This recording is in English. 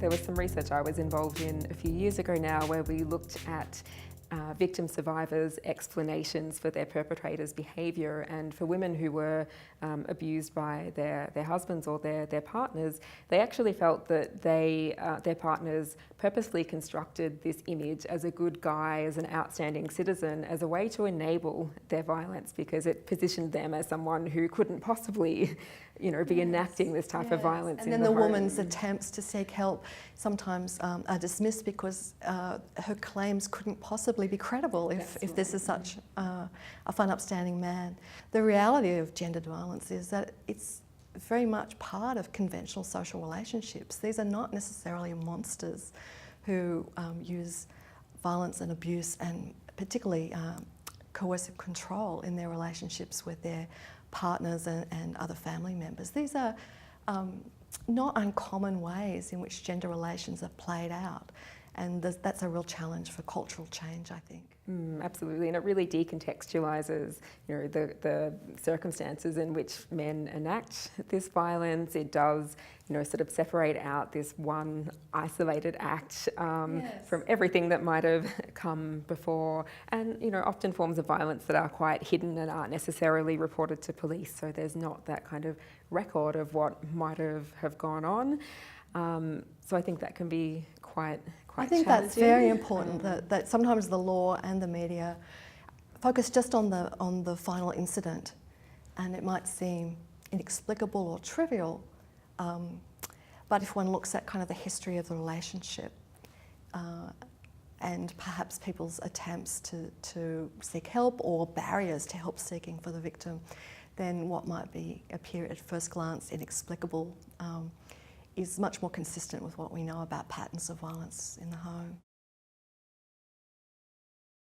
There was some research I was involved in a few years ago now where we looked at victim survivors' explanations for their perpetrators' behaviour, and for women who were abused by their husbands or their partners, they actually felt that their partners purposely constructed this image as a good guy, as an outstanding citizen, as a way to enable their violence, because it positioned them as someone who couldn't possibly, be enacting this type of violence. And then the woman's attempts to seek help sometimes are dismissed because her claims couldn't possibly be credible if this is such a fun, upstanding man. The reality of gendered violence is that it's very much part of conventional social relationships. These are not necessarily monsters who use violence and abuse and particularly coercive control in their relationships with their partners and other family members. These are not uncommon ways in which gender relations are played out, and that's a real challenge for cultural change, I think. Absolutely, and it really decontextualises, the circumstances in which men enact this violence. It does, sort of separate out this one isolated act from everything that might have come before, and often forms of violence that are quite hidden and aren't necessarily reported to police. So there's not that kind of record of what might have gone on. So I think that can be quite I think challenging. That's very important, that sometimes the law and the media focus just on the final incident, and it might seem inexplicable or trivial, but if one looks at kind of the history of the relationship and perhaps people's attempts to seek help or barriers to help seeking for the victim, then what might appear at first glance inexplicable is much more consistent with what we know about patterns of violence in the home.